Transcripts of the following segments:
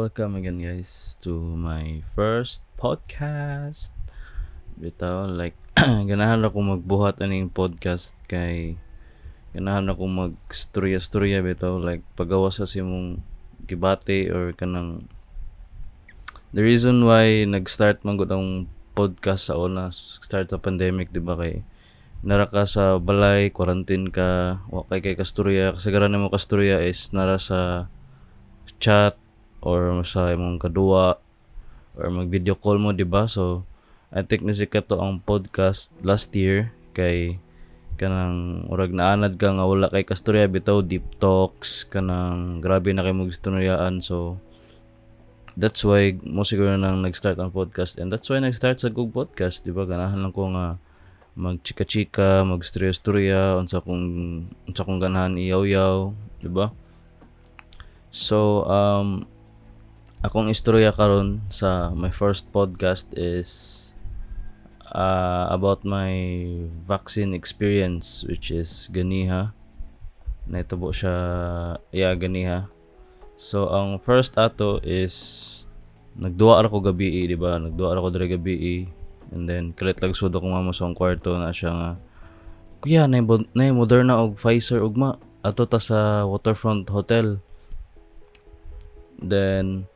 welcome again guys to my first podcast. Bitaw like ganahan ako magbuhat aning podcast kay ganahan ako magstorya-storya bitaw like pagawas sa simong gibati or kanang the reason why nag-start man gud ang podcast sa una start sa pandemic di ba kay nara ka sa balay, quarantine ka, wa kay kasturya, kasagaran nimo kasturya is nara sa chat or sa imong kaduwa or mag video call mo di ba? So I think nasikat to ang podcast last year kay kanang urag naanad ka nga wala kay kasturya bitaw deep talks kanang grabe na kay mo gisturyaan. So that's why mo siguro nang nag-start ang podcast and that's why nag-start sa Gug Podcast, di ba? Ganahan lang ko nga magchika-chika, magstorya-storya unsa kong ganahan iyaw-yaw, di ba? So akong istorya karon sa my first podcast is about my vaccine experience which is ganiha. Naitabo siya ganiha. So ang first ato is nagduwa ra ko gabi, di ba? Nagduwa ra ko diri gabi and then kalit lagsud ako mamo sa akong kwarto na siya nga kuya nay Moderna og Pfizer ugma ato ta sa Waterfront Hotel. Then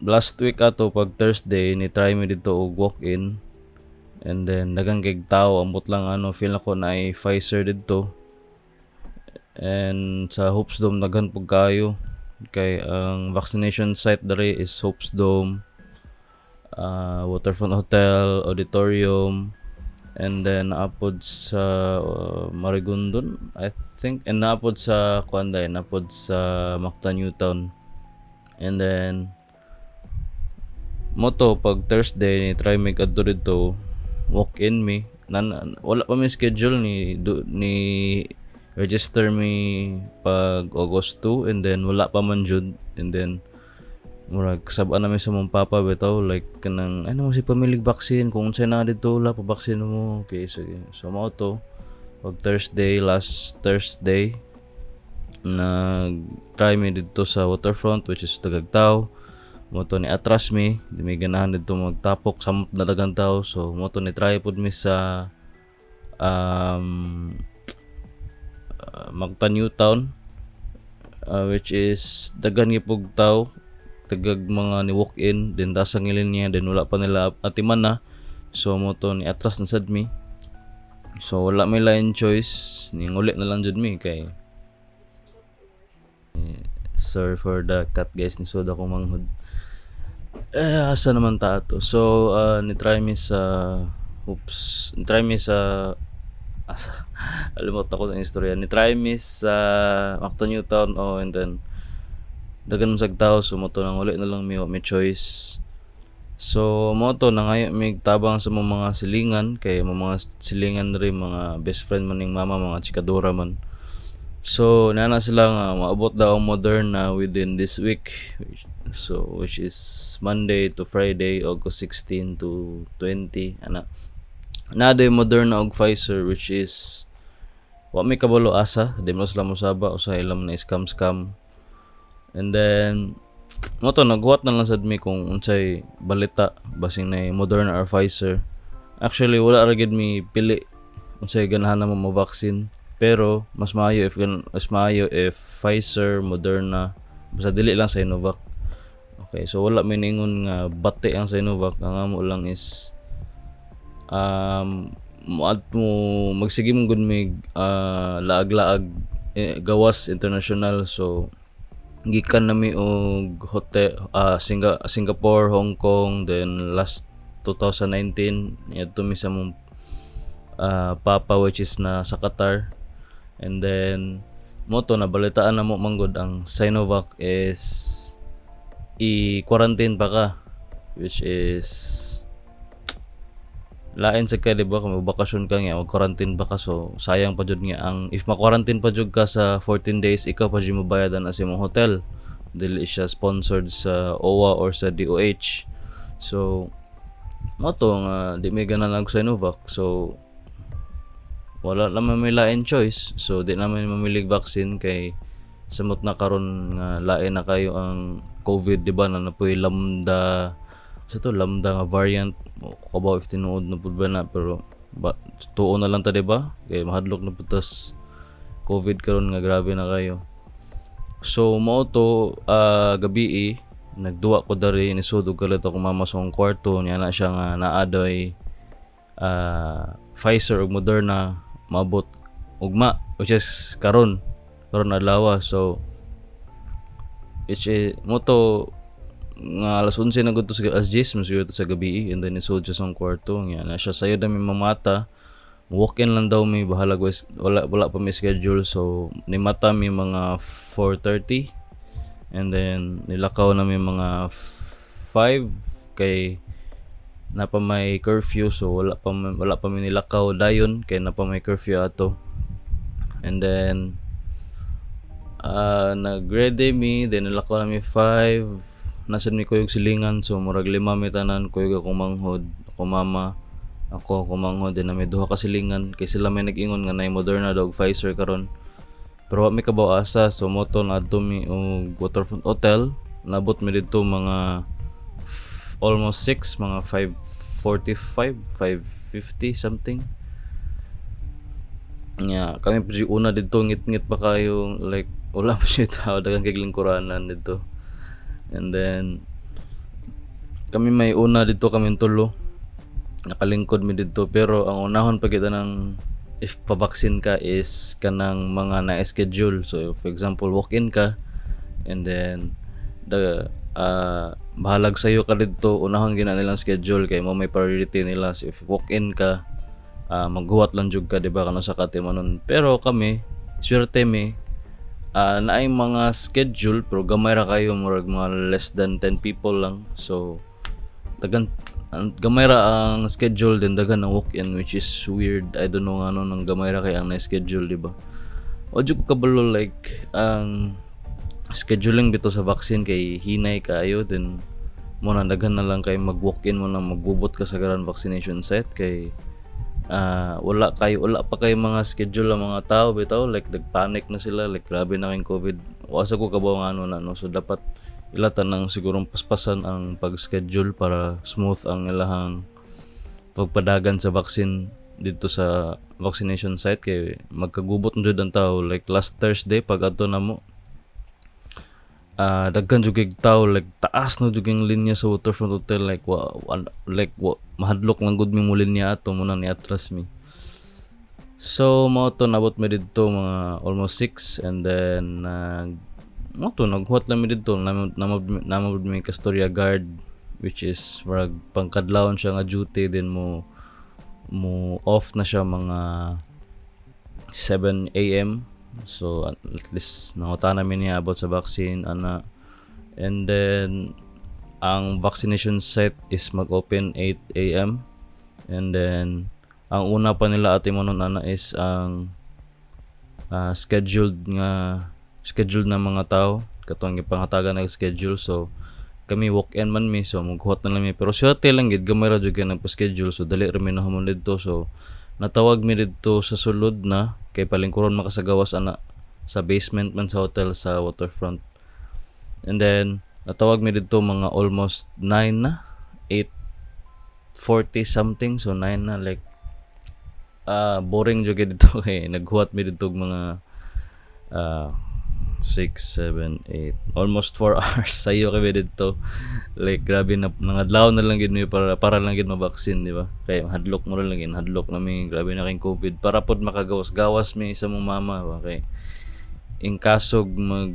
last week ato pag Thursday ni try mi dito og walk-in and then daghang kay tao ambot lang feel ako na ay Pfizer dito and sa Hopes Dome daghan pug kayo kay ang vaccination site dere is Hopes Dome, Waterfront Hotel, Auditorium, and then naapod sa Marigondon I think and naapod sa naapod sa Mactan Newtown. And then moto pag Thursday ni try make adto dito walk in me wala pa may schedule ni register me pag August 2 and then wala pa man jud and then murag sabaan na mi sa mong papa bitaw like kanang mo si pamilig vaccine kung unsay na dito wala pa vaccine mo okay sige so mao to pag last Thursday nag-try mi dito sa Waterfront which is Tagagtao. Moto ni atras mi, di may ganahan dito magtapok samot na dagang tao. So moto ni try pud mi sa Mactan Newtown which is dagan gipog tao, tagag mga ni walk in then dasang ngilin niya then wala pa nila atiman na. So moto ni atras na sad mi. So wala may line choice, ni nguli na lang jud mi kay sorry for the cut guys ni soda ko manghud. Asa naman ta to. So ni-try mi sa alimot ako sa istorya. Ni-try mi sa Mactan Newtown and then dagan sa tao so moto nang uli na lang mi choice. So moto na ngayon mig tabang sa mga silingan kay mga silingan rin mga best friend man ning mama mga chikadora man. So nana sila nga maabot daw ang Moderna within this week which is Monday to Friday August 16 to 20 na day Moderna og Pfizer which is wa may kabalo asa di mo sila mosaba o sa ilam na scam and then moto naghuwat na lang sad mi kung unsay balita basing na Moderna or Pfizer. Actually wala ra gid mi pili unsay ganahan na mo vaccine pero mas maayo if Pfizer, Moderna basta dili lang sa Sinovac. Okay, so wala may ningon nga bati ang Sinovac, ang amo lang is magsige mong gud mig laag-laag gawas international. So gikan nami og hotel Singapore, Hong Kong, then last 2019 yadto mi sa mong papa which is na sa Qatar. And then moto nabalitaan na mo manggod ang Sinovac is i-quarantine pa ka which is lain sa ka diba kung bakasyon ka nga mag-quarantine pa ka so sayang pa jud nga ang if ma-quarantine pa jud ka sa 14 days ikaw pa jud mo bayadan as imong hotel dili siya sponsored sa OWA or sa DOH. So moto nga di may ganan og Sinovac so wala naman may lain choice so di naman mamilig vaccine kay samot na karon nga lain na kayo ang COVID, di ba, na napoy lambda sa to lambda nga variant o kabaw if tinuod na pud ba na, pero tuo na lang ta, di ba, kay mahadlok na putas COVID karon nga grabe na kayo. So mao to gabi nagduwa ko dari ni sudog kalit ako mama sa akong kwarto niya na siya nga naadoy Pfizer ug Moderna maabot ugma, which is karon adlaw. So which is mo to nga alas 11 na gud to sa alas 10 siguro to sa gabi, and then isod siya sa akong kwarto niya na siya sayo na may mamata. Walk-in lang daw, may bahala guys, wala pa may schedule. So ni mata may mga 4:30, and then nilakaw na may mga 5 kay napa may curfew, so wala pa may nilakaw dayon kay napa may curfew ato. And then nag-ready mi, then nilakaw na may 5, nasa mi kuyog silingan, so murag 5 mi tanan, kuyog akong manghod, ako mama, ako kumanghod, din na may duha ka silingan kay sila may nag-ingon nga nay Moderna dog Pfizer karon, pero wa mi kabaw asa. So moto na adto mi og Waterfront Hotel, nabot mi didto mga almost 6, mga 5:45, 5:50 something. Kami pa una didto, ngit-ngit pa kayo, like wala pa siya tao, daghang kay lingkuranan didto. And then kami may una didto, kami tulo nakalingkod mi didto, pero ang unahon pa kita ng if pa-vaccine ka is kanang mga na-schedule. So for example walk-in ka, and then bahalag sa'yo ka didto, unahon gina nilang schedule kay mo may priority nila. So if walk-in ka, maghuwat lang jud ka, diba, kano sa katimanon. Pero kami swerte mi, naay mga schedule pero gamay ra kayo, murag mga less than 10 people lang. So gamay ra ang schedule, din dagan ang walk-in, which is weird. I don't know ano nang gamay ra kay ang na-schedule, diba. O jud ko kabalo, like ang scheduling bito sa vaccine kay hinay kaayo, then mo na daghan na lang kay mag-walk-in mo na magbubot ka sa garan vaccination site kay wala pa kay mga schedule ang mga tao bitaw, like nagpanic na sila, like grabe na kay COVID. Wasa ko kabaw nga ano na, no? So dapat ilatan ng sigurong paspasan ang pag-schedule para smooth ang ilahang pagpadagan sa vaccine dito sa vaccination site, kay magkagubot na jud ang tao. Like last Thursday pag adto na mo, daghan jud kay tao, like taas na jud ang linya sa Waterfront Hotel, like mahadlok lang gud mi mo linya ato mo na ni atras mi. So mao to, nabot mi didto mga almost 6, and then naghuwat lang mi dito, namabod mi Castoria guard, which is marag pangkadlawon siya nga duty, din mo off na siya mga 7 AM. So at least nanguta namin niya about sa vaccine ana. And then ang vaccination site is mag-open 8 AM, and then ang una pa nila ate mo nun ana is ang scheduled na mga tao katong ipangatagan na schedule. So kami walk-in man mi, so maghuwat na lang mi, pero swerte lang gid, gamay ra jud kay nagpa-schedule, so dali ra mi nahamon didto. So natawag mi didto sa sulod na kay palingkuron makasagawas ana sa basement man sa hotel sa Waterfront. And then natawag mi didto mga almost 9 na, 8:40 something, so 9 na, like boring jud dito kay naghuwat mi didto mga 6, 7, 8, almost 4 hours sayo kami dito. Like grabe na, nangadlaw na lang gid mi para lang gid ma-vaccine, di ba? Kaya hadlok mo lang gid, hadlok na mi, grabe na kay COVID, para pod makagawas-gawas mi sa mong mama, ba? Kay in kasog mag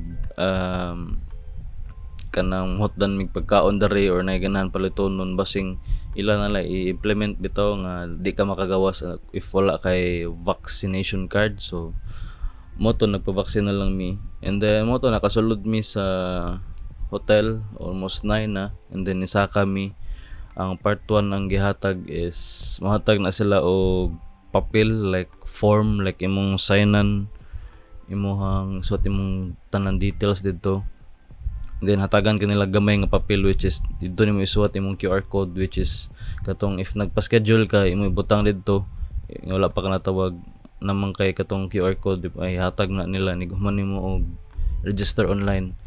kanang hotdan mig pagkaon dere or nay ganahan paluton nun, basing ila na lang i-implement bitaw nga di ka makagawas if wala kay vaccination card. So moto nagpa-vaccine na lang mi, and then moto nakasulod mi sa hotel almost 9 na, and then nisaka mi. Ang part 1 ang gihatag is mahatag na sila og papel, like form, like imong signan, imong suot imong tanan details dito. Then hatagan kanila gamay nga papel, which is dito nimo isuot imong QR code, which is katong if nagpa-schedule ka imo ibutang dito, wala pa ka natawag naman kay katong QR code, ay hatag na nila, niguman nimo og register online.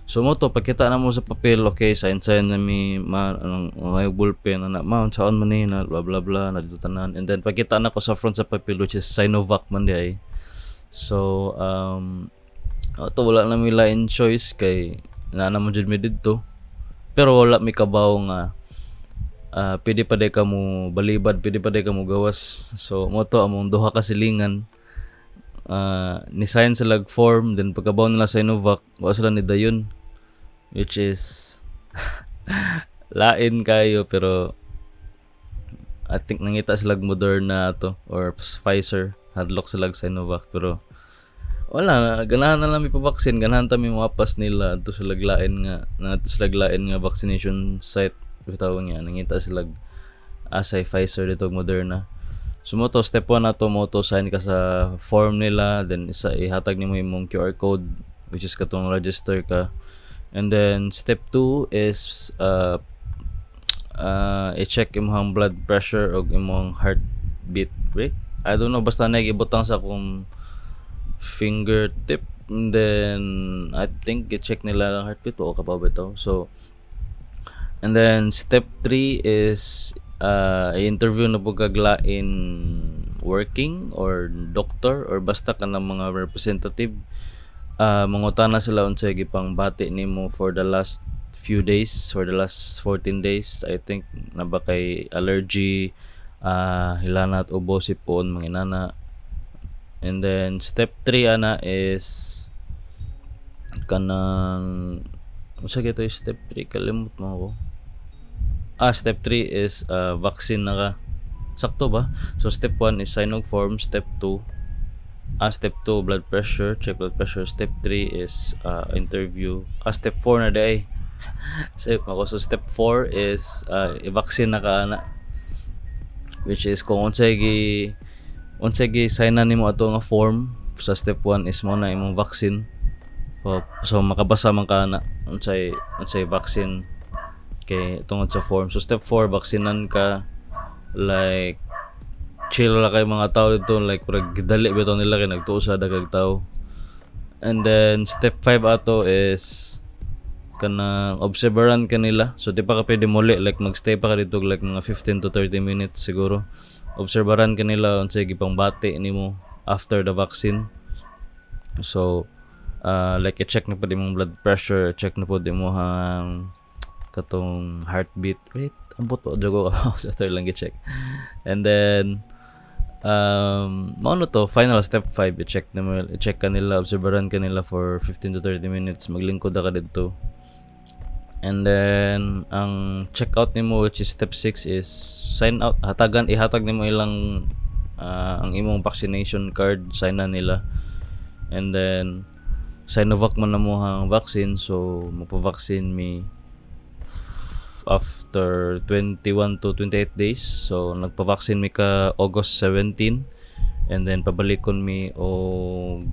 So mo to pagkita na mo sa papel, okay, sign na mi may ballpen na mount saon man ni na blah blah blah na dito tanan. And then pagkita na ko sa front sa papel which is Sinovac man di ay. So ato wala na mi lain choice kay na mo jud mi didto. Pero wala mi kabaw nga pwede pa day ka mo balibad, pwede pa day ka mo gawas. So mo to among duha ka silingan. Ni-sign sila form, then pagkabaw nila sa Sinovac, wala sila ni dayon, which is lain kayo, pero I think nangita sila Moderna to or Pfizer, hadlock sila sa Sinovac, pero wala, ganahan na lang may pa-vaccine, ganahan tami mapas nila to sila lain nga vaccination site, bitaw nga nangita sila asay Pfizer dito Moderna. So mo to step 1 na to mo to sign ka sa form nila, then isa ihatag nimo imong QR code which is katong register ka. And then step 2 is i-check imong blood pressure o imong heartbeat rate. I don't know, basta nagibutang sa akong fingertip, and then I think i-check nila ang heartbeat o kapaw bitaw. So and then step 3 is i-interview na po kaglain working or doctor or basta ka ng mga representative. Mangutana sila unsay gipang bati nimo for the last few days, for the last 14 days. I think na ba kay allergy, hilanat, ubo, sipon, manginana. And then step 3 ana is kanang unsa gito step 3 kalimot mo ako. Step 3 is vaccine na ka. Sakto ba? So step 1 is sign of form, step 2 step 2 blood pressure, check blood pressure, step 3 is interview. Step 4 na day. So step 4 is i-vaccine na ka ana. Which is kung unsay gi sign na nimo ato nga form sa step 1 is mo na imong vaccine. So makabasa man ka na unsay vaccine kay tungod sa form. So step 4 vaksinan ka, like chill la kay mga tao dito, like pag dali bitaw nila kay nagtuo sa daghang tao. And then step 5 ato is kanang observeran ka nila. So di pa ka pwede muli, like magstay pa ka dito like mga 15 to 30 minutes siguro. Observeran ka nila unsay gipang bati nimo after the vaccine. So like i-check na pud imong blood pressure, check na pud imong katong heartbeat rate, ambot o jago ka sa lang i-check. And then mao to final step 5, i-check ka nila, observeran ka nila for 15 to 30 minutes, maglingkod ka dito. And then ang check out nimo which is step 6 is sign out, ihatag nimo ilang ang imong vaccination card, sign na nila. And then Sinovac man na mo ang vaccine, so magpa-vaccine mi after 21 to 28 days. So nagpa-vaccine mi ka August 17, and then pabalikon mi o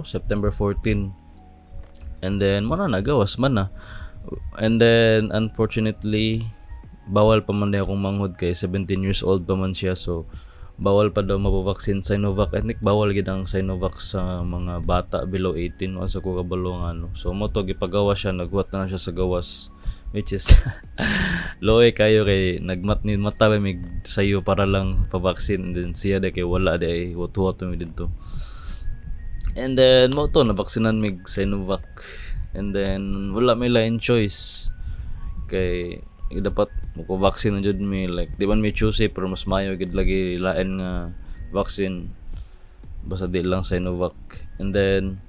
September 14. And then mo na nagawas man na. And then unfortunately bawal pa man akong manghod kay 17 years old pa man siya, so bawal pa daw mapavaksin Sinovac. I think bawal gid ang Sinovac sa mga bata below 18 o sa ko kabalo nga ano. So mo to gipagawa siya, naghuwat na siya sa gawas, which is loe kayo kay nagmat ni mata mig sayo para lang pavaksin, and then siya day kay wala day huwat-huwat mi dito. And then mo to nabaksinan mig Sinovac, and then wala may lain choice kay dapat magpa-vaccine na jud mi, like di man mi choose pero mas mayo gid lagi lain nga vaccine basta di lang Sinovac. And then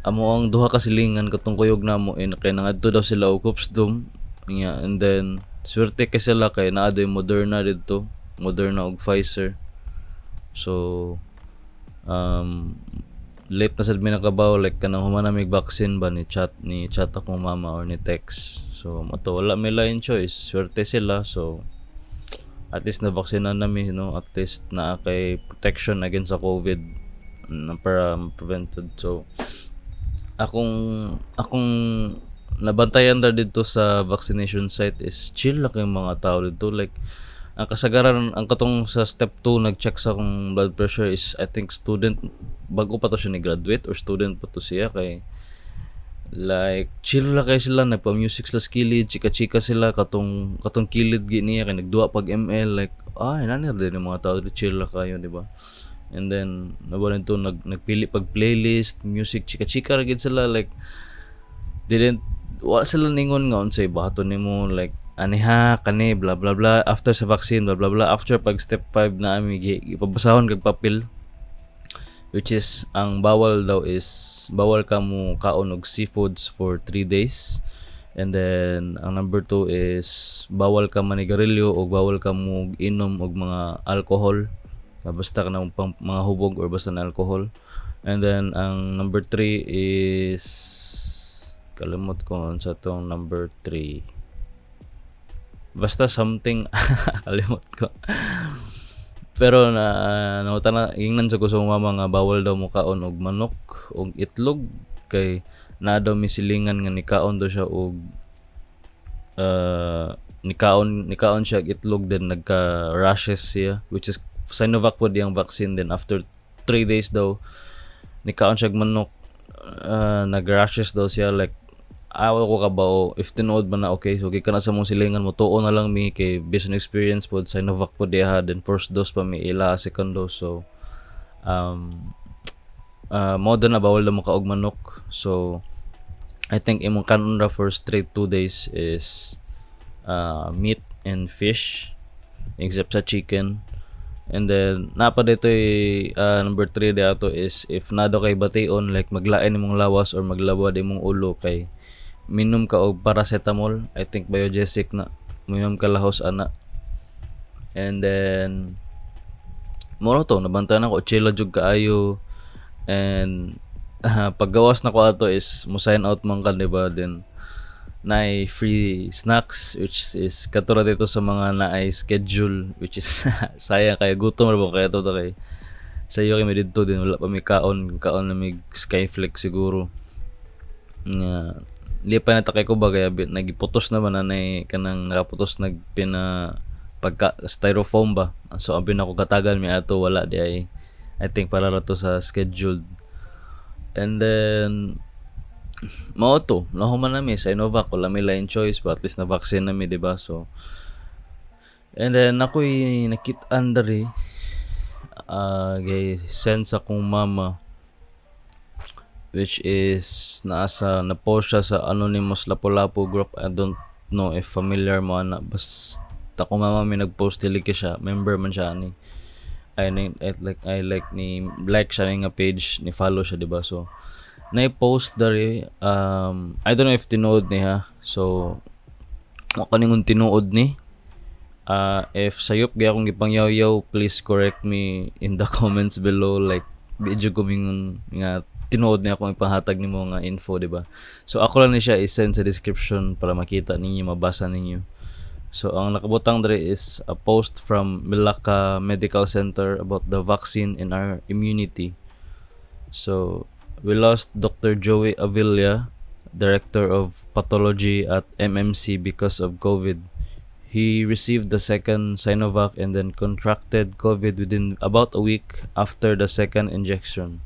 amo ang duha ka silingan katong kuyog namo kay nangadto daw sila og Copsdom niya. And then swerte kay sila kay naa daw Moderna dito, Moderna og Pfizer. So late na sad mi nakabaw, like kanang humana mig vaccine ba ni chat akong mama or ni text. So mato wala may lain choice, swerte sila. So at least na vaksinan nami, at least na kay protection against sa COVID na para prevented. So akong nabantayan dito sa vaccination site is chill lang yung mga tao dito, like ang kasagaran ang katong sa step 2 nag-check sa akong blood pressure is I think student, bago pa to siya ni graduate or student pa to siya, kay like chill la kay sila, nagpa-music sila skilid, chika-chika sila, katong kilid niya kay nagduwa pag ML, like nani din yung mga tao chill la kayo, di ba? And then nabalan to nagpili pag playlist music, chika-chika ra gid sila, like didn't wa sila ningon nga unsay baton nimo, like aniha kani blah blah blah after sa vaccine blah blah blah, after pag step 5 na ami ipabasahon kag papel, which is ang bawal daw is bawal ka mo kaon og seafoods for 3 days. And then ang number 2 is bawal ka manigarilyo o bawal ka mo inom og mga alcohol, basta ka na mga hubog or basta na alcohol. And then ang number 3 is kalimot ko sa tong number 3, basta something kalimot ko. Pero nauta na ingnan sa gusto mama nga bawal daw mo kaon og manok og itlog, kay na daw misilingan nga nikaon daw siya og nikaon siya og itlog, then nagka rashes siya, which is Sinovac po diyang vaccine. Then after 3 days daw nikaon siya og manok, nag-rashes daw siya, like awa ko ka ba o if tinuod ba na okay, so ka na sa mong silingan mo tuon na lang mi, kay based on experience po Sinovac po diha, then first dose pa mi ila second dose. So mo na bawal na mo ka og manok. So I think imong kanon ra for straight 2 days is meat and fish except sa chicken. And then napa dito number 3 dato is if nado kay bation, like maglain imong lawas or maglabad imong ulo, kay minom ka og paracetamol, I think biogesic na, minom ka lahos ana. And then moro to nabantayan ako chilla jud kaayo. And paggawas na ko ato is mo sign out man ka, diba? Then naay free snacks, which is katulad dito sa mga naay schedule, which is sayang kay gutom ra ba kaya to kay sa iyo kay may didto din wala pa may kaon na may Skyflex siguro nga lipa na takay ko ba, kaya nagiputos naman na kanang nakaputos nagpina pagka styrofoam ba, so abi na ko katagal mi ato wala di ay I think para ra to sa scheduled. And then mao to nahuman nami sa Sinovac, wala may line choice but at least na vaccine nami, diba? So and then ako'y nakit-an dari gay sense akong mama, which is na-post siya sa Anonymous Lapu-Lapu group. I don't know if familiar mo na, basta ko mama may nag-post dili ka siya, member man siya ni I like siya nga page ni follow siya, diba? So na-post dari I don't know if tinuod ni ha, so kaningon tinuod ni if sayop gaya akong gipangyaw-yaw, please correct me in the comments below, like di jud ko mingon nga tinuod niya akong ipahatag nimo nga info, diba? So ako lang ni siya i-send sa description para makita ninyo, mabasa ninyo. So ang nakabutang dere is a post from Milaka Medical Center about the vaccine and our immunity. So we lost Dr. Joey Avila, Director of Pathology at MMC, because of COVID. He received the second Sinovac and then contracted COVID within about a week after the second injection.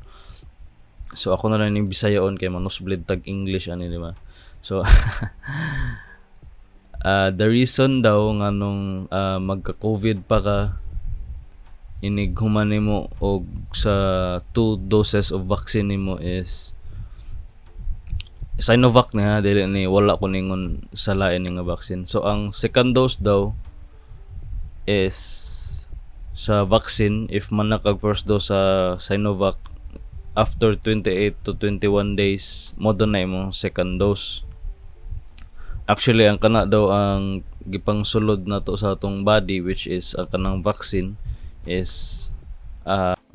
So ako na lang yung Bisayaon kay manusblid tag English ani, diba? So the reason daw nga nung magka-COVID pa ka, inighuman nimo og sa 2 doses of vaccine nimo is Sinovac na, dili ni wala ko ningon sa lain nga vaccine. So ang second dose daw is sa vaccine, if man nakag first dose sa Sinovac, after 28 to 21 days mo na imong second dose. Actually ang kana daw ang gipang sulod na to sa atong body, which is ang kanang vaccine is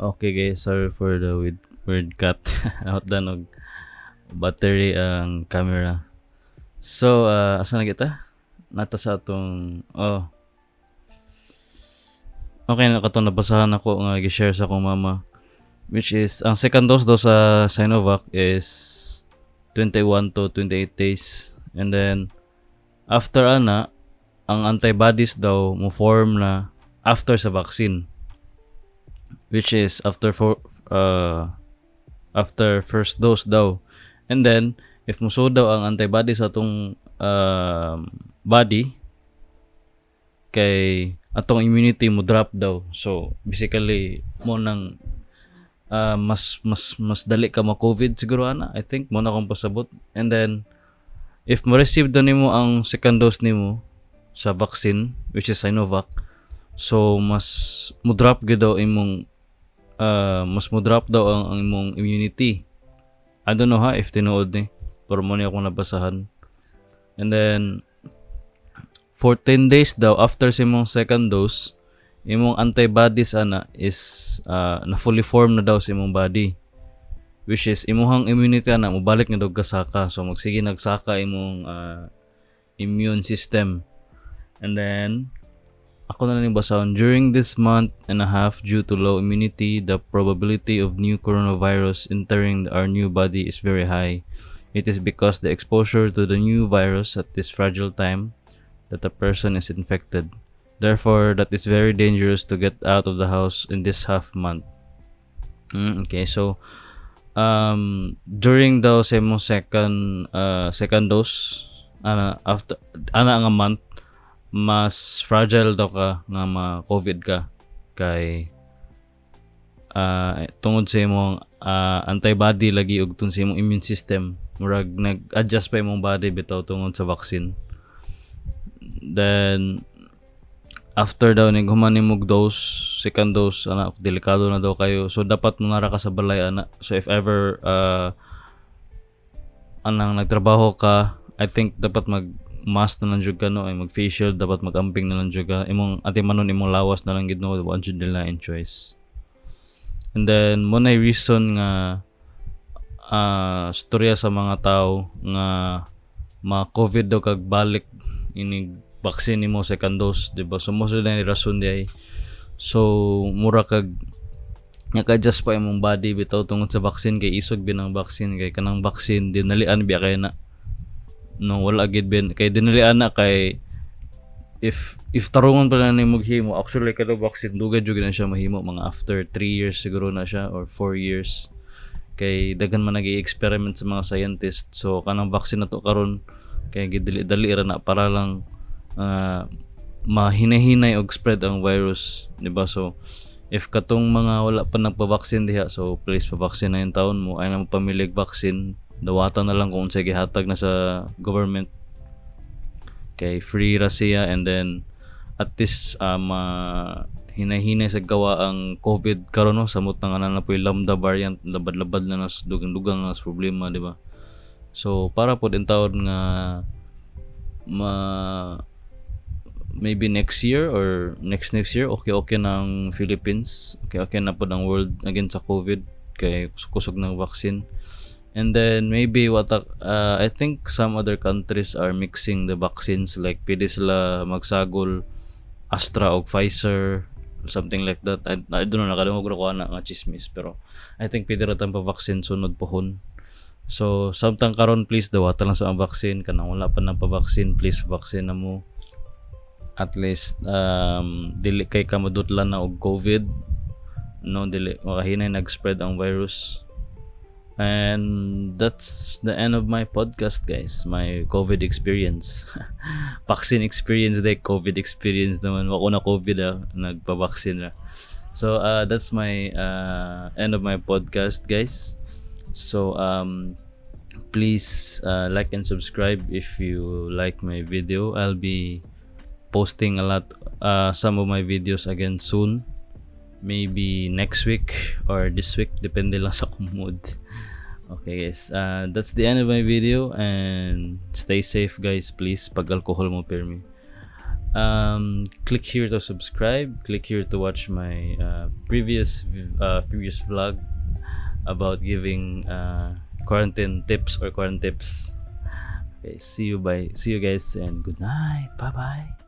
okay guys, sorry for the weird cut out danog battery ang camera. So asa na kita nata sa atong okay na katong nabasahan ako nga gi-share sa akong mama, which is ang second dose daw sa Sinovac is 21 to 28 days. And then after ana ang antibodies daw mo form na after sa vaccine, which is after first dose daw. And then if muso daw ang antibodies sa atong body, kay atong immunity mo drop daw. So basically mo nang mas dali ka ma-COVID siguro ana. I think mo na kung pasabot. And then if mo receive daw nimo ang second dose nimo sa vaccine, which is Sinovac, so mas mo drop gyud daw imong ang imong immunity. I don't know if tinuod ni, pero mo ni ako nabasahan. And then 14 days daw after sa imong second dose, imong antibodies ana is na fully formed na daw sa imong body, which is imong immunity ana mobalik nga daw kasaka. So magsige nagsaka imong immune system. And then ako na lang basahon, during this month and a half, due to low immunity, the probability of new coronavirus entering our new body is very high. It is because the exposure to the new virus at this fragile time that a person is infected. Therefore, that is very dangerous to get out of the house in this half month. Okay, so during daw sa imong second dose, after nga month, mas fragile daw ka nga ma-COVID ka kay tungod sa imong antibody lagi ug tungod sa imong immune system, murag nag-adjust pa imong body bitaw tungod sa vaccine. Then after daw ning human nimog dose, second dose ana, delikado na daw kayo, so dapat mo nara ka sa balay ana. So if ever anang nagtrabaho ka, I think dapat mask na lang jud ka, no, ay mag face shield, dapat magamping na lang jud ka, imong atimanon imong lawas na lang gid, no, wa jud nila in choice. And then mo na reason nga storya sa mga tao nga ma-COVID daw kag balik inig vaccine nimo second dose, di ba? So mo sud ni rason di ay, so mura kag naka-adjust pa imong body bitaw tungod sa vaccine, kay isog binang vaccine, kay kanang vaccine dinalian biya kay na, no, wala gid ben kay dinalian na, kay if tarungon pa na nimo himo, actually kada vaccine dugay jud na siya mahimo mga after 3 years siguro na siya or 4 years, kay daghan man nag-i-experiment sa mga scientist. So kanang vaccine na to karon kay gidali ra na para lang mahinahinay og spread ang virus, di ba? So if katong mga wala pa nagpa-vaccine diha, so please pa-vaccine na yung taon mo, ay nang pamilig vaccine, dawatan na lang kung sige hatag na sa government, kay free ra siya. And then at least hinahinay sa gawa ang COVID karon, no, samot na nga na po yung Lambda variant, labad-labad na nas dugang-dugang nas problema, di ba? So para po din taon nga maybe next year or next year okay ng Philippines, okay na po ng world against sa COVID, kay kusog ng vaccine. And then maybe I think some other countries are mixing the vaccines, like pwede sila magsagol Astra o Pfizer, something like that. I don't know, nakadungog ko na nga chismis, pero I think pwede ratang pa vaccine sunod pohon. So samtang karon, please dawata lang sa ang vaccine, kanang wala pa nang pa vaccine, please vaccine na mo. At least dili kay ka madutlan na og COVID, no, dili makahinay nag-spread ang virus. And that's the end of my podcast, guys. My COVID experience. Vaccine experience day, COVID experience naman. Wako na COVID, nagpa-vaccine na. So that's my end of my podcast, guys. So please like and subscribe if you like my video. I'll be posting a lot some of my videos again soon, maybe next week or this week, depende lang sa akong mood. Okay guys, that's the end of my video, and stay safe guys, please. Pag alcohol mo permi. Click here to subscribe, click here to watch my previous vlog about giving quarantine tips or quarantine tips. Okay, see you guys, and good night, bye bye.